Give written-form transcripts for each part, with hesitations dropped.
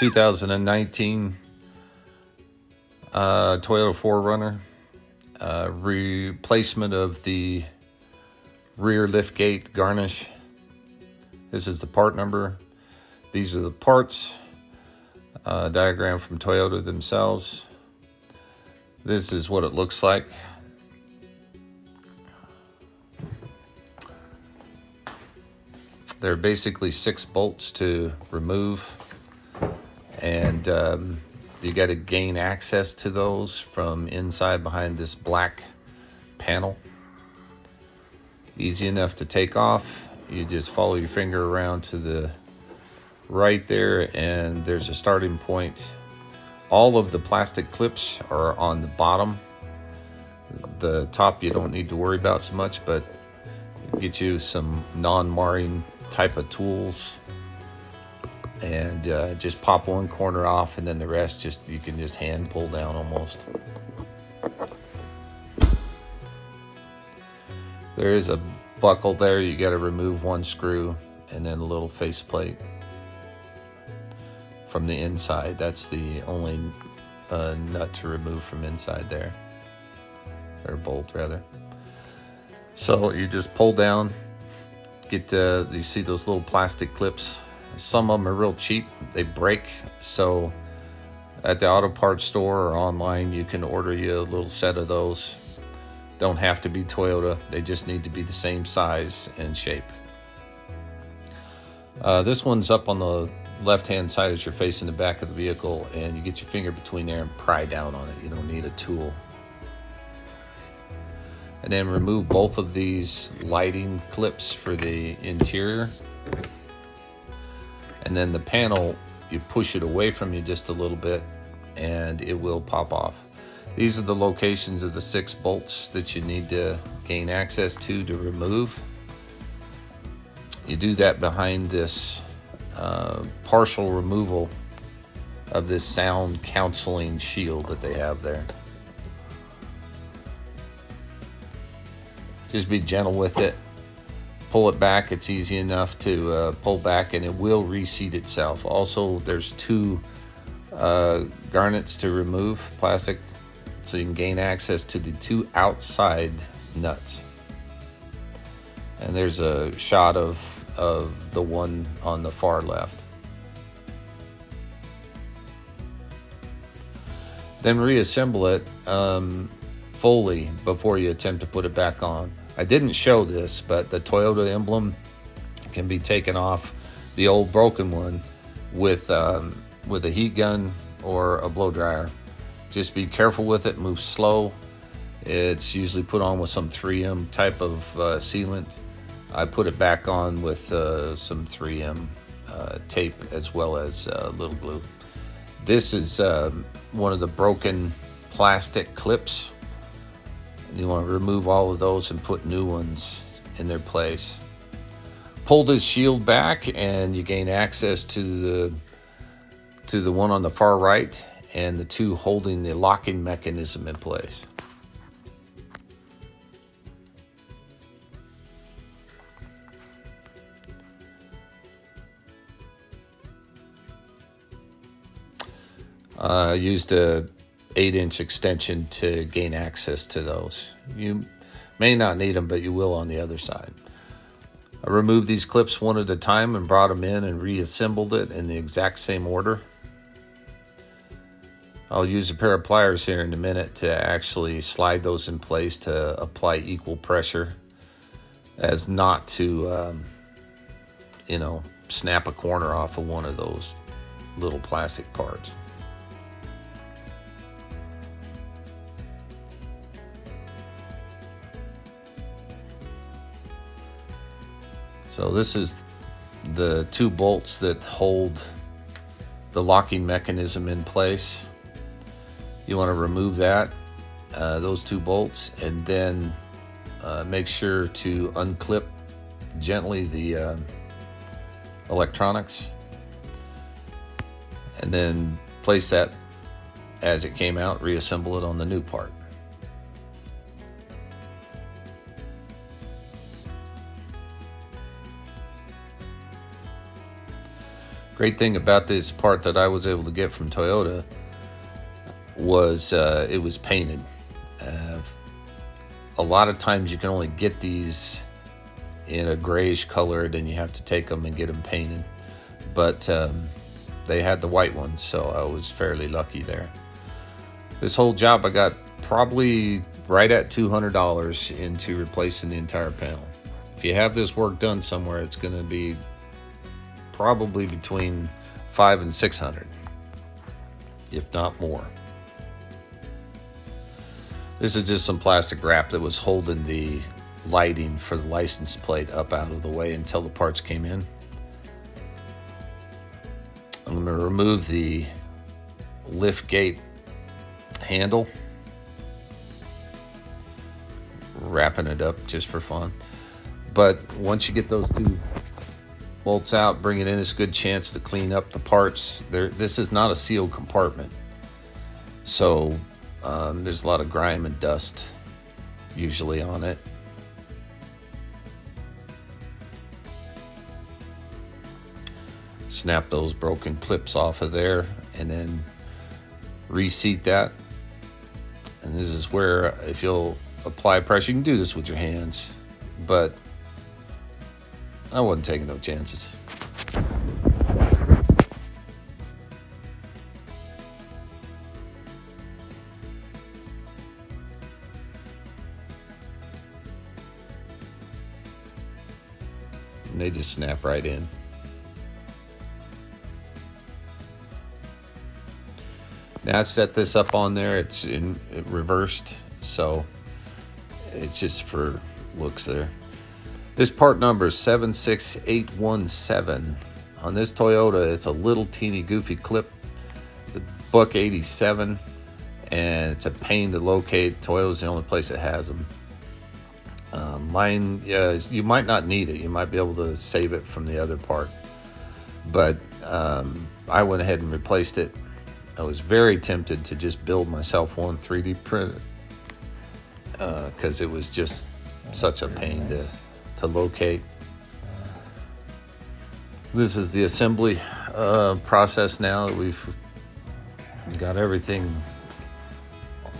2019 Toyota 4Runner. Replacement of the rear liftgate garnish. This is the part number. These are the parts. Diagram from Toyota themselves. This is what it looks like. There are basically 6 bolts to remove, and you got to gain access to those from inside behind this black panel. Easy enough to take off. You just follow your finger around to the right there, and there's a starting point. All of the plastic clips are on the bottom. The top you don't need to worry about so much, but get you some non-marring type of tools, and just pop one corner off, and then the rest you can just hand pull down almost. There is a buckle there. You got to remove one screw, and then a little faceplate from the inside. That's the only nut to remove from inside there, or bolt rather. So you just pull down. You see those little plastic clips. Some of them are real cheap. They break. So at the auto parts store or online, you can order you a little set of those. Don't have to be Toyota. They just need to be the same size and shape. This one's up on the left-hand side as you're facing the back of the vehicle, and you get your finger between there and pry down on it. You don't need a tool. And then remove both of these lighting clips for the interior. And then the panel, you push it away from you just a little bit, and it will pop off. These are the locations of the 6 bolts that you need to gain access to remove. You do that behind this partial removal of this sound counseling shield that they have there. Just be gentle with it. Pull it back. It's easy enough to pull back, and it will reseat itself. Also, there's 2 garnets to remove, plastic, so you can gain access to the 2 outside nuts. And there's a shot of the one on the far left. Then reassemble it fully before you attempt to put it back on. I didn't show this, but the Toyota emblem can be taken off the old broken one with a heat gun or a blow dryer. Just be careful with it, move slow. It's usually put on with some 3M type of sealant. I put it back on with some 3M tape as well as little glue. This is one of the broken plastic clips. You want to remove all of those and put new ones in their place. Pull this shield back, and you gain access to the one on the far right and the 2 holding the locking mechanism in place. I used a 8-inch extension to gain access to those. You may not need them, but you will on the other side. I removed these clips one at a time and brought them in and reassembled it in the exact same order. I'll use a pair of pliers here in a minute to actually slide those in place to apply equal pressure, as not to snap a corner off of one of those little plastic parts. So this is the 2 bolts that hold the locking mechanism in place. You want to remove those 2 bolts, and then make sure to unclip gently the electronics, and then place that as it came out, reassemble it on the new part. Great thing about this part that I was able to get from Toyota was it was painted. A lot of times you can only get these in a grayish color, then you have to take them and get them painted. But they had the white ones, so I was fairly lucky there. This whole job I got probably right at $200 into replacing the entire panel. If you have this work done somewhere, it's going to be probably between $500 and $600, if not more. This is just some plastic wrap that was holding the lighting for the license plate up out of the way until the parts came in. I'm going to remove the liftgate handle, wrapping it up just for fun. But once you get those two bolts out, bring it in, it's a good chance to clean up the parts. This is not a sealed compartment, so there's a lot of grime and dust usually on it. Snap those broken clips off of there and then reseat that. And this is where, if you'll apply pressure, you can do this with your hands, but I wasn't taking no chances. And they just snap right in. Now I set this up on there, it's reversed, so it's just for looks there. This part number is 76817. On this Toyota, it's a little teeny goofy clip. It's a buck 87, and it's a pain to locate. Toyota's the only place that has them. Mine, you might not need it. You might be able to save it from the other part. But I went ahead and replaced it. I was very tempted to just build myself one 3D printed because it was just such a pain to locate. This is the assembly process now that we've got everything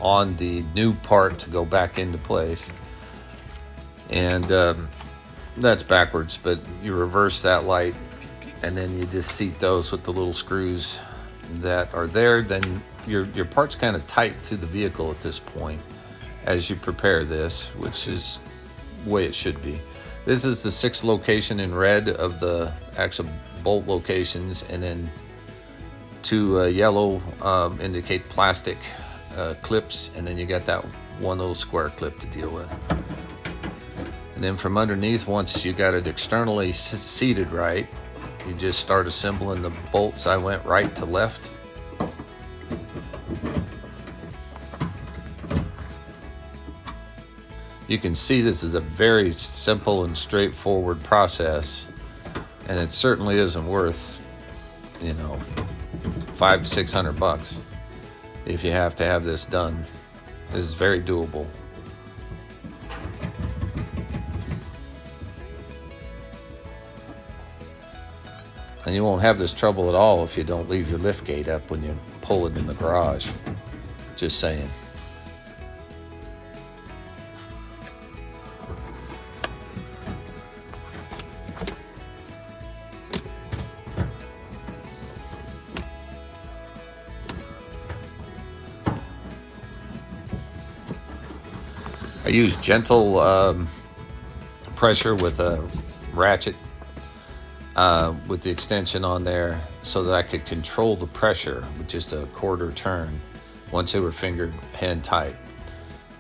on the new part to go back into place. And that's backwards, but you reverse that light and then you just seat those with the little screws that are there. Then your part's kind of tight to the vehicle at this point as you prepare this, which is the way it should be. This is the 6th location in red of the actual bolt locations, and then 2 yellow indicate plastic clips, and then you got that one little square clip to deal with. And then from underneath, once you got it externally seated right, you just start assembling the bolts. I went right to left. You can see this is a very simple and straightforward process, and it certainly isn't worth, $500-600 if you have to have this done. This is very doable. And you won't have this trouble at all if you don't leave your liftgate up when you pull it in the garage. Just saying. I use gentle pressure with a ratchet with the extension on there so that I could control the pressure with just a quarter turn once they were fingered hand tight.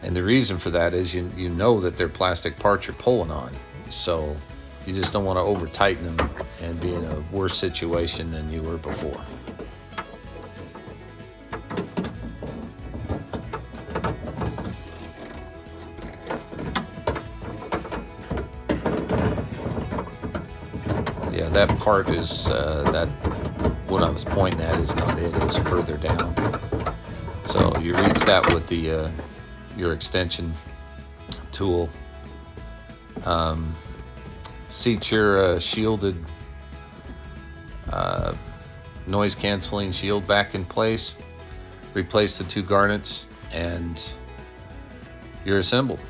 And the reason for that is you know that they're plastic parts you're pulling on, so you just don't want to over tighten them and be in a worse situation than you were before. Yeah, that part is that what I was pointing at is not it, it's further down. So you reach that with the your extension tool. Seat your shielded noise canceling shield back in place, replace the 2 garnets, and you're assembled.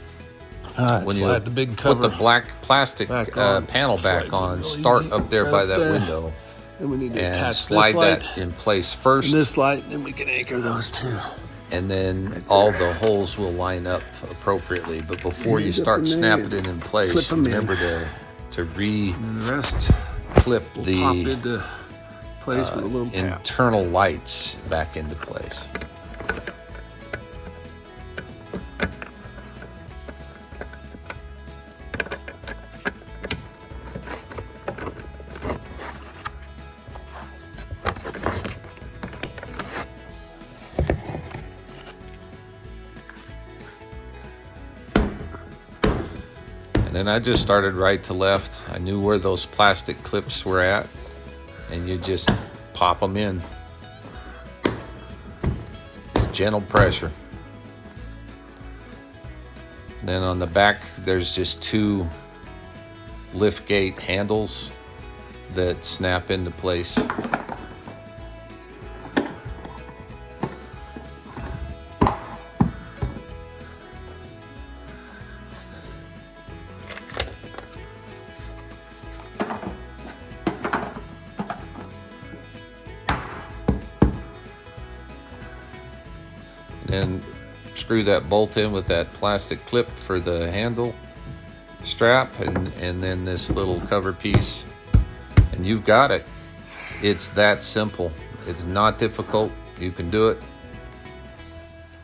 All right, When slide you the big cover put the black plastic panel Slides back on, real start easy up there right by that there. window And we need to and attach slide this light that in place first, and this light, and then we can anchor those two. and then all the holes will line up appropriately. But before you start snapping it in place, remember to And the rest clip will the pop into place with a little tap. internal lights back into place. And then I just started right to left. I knew where those plastic clips were at, and you just pop them in. Just gentle pressure. And then on the back, there's just 2 liftgate handles that snap into place. And screw that bolt in with that plastic clip for the handle strap, and then this little cover piece, and you've got it. It's that simple. It's not difficult. You can do it.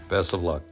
Best of luck.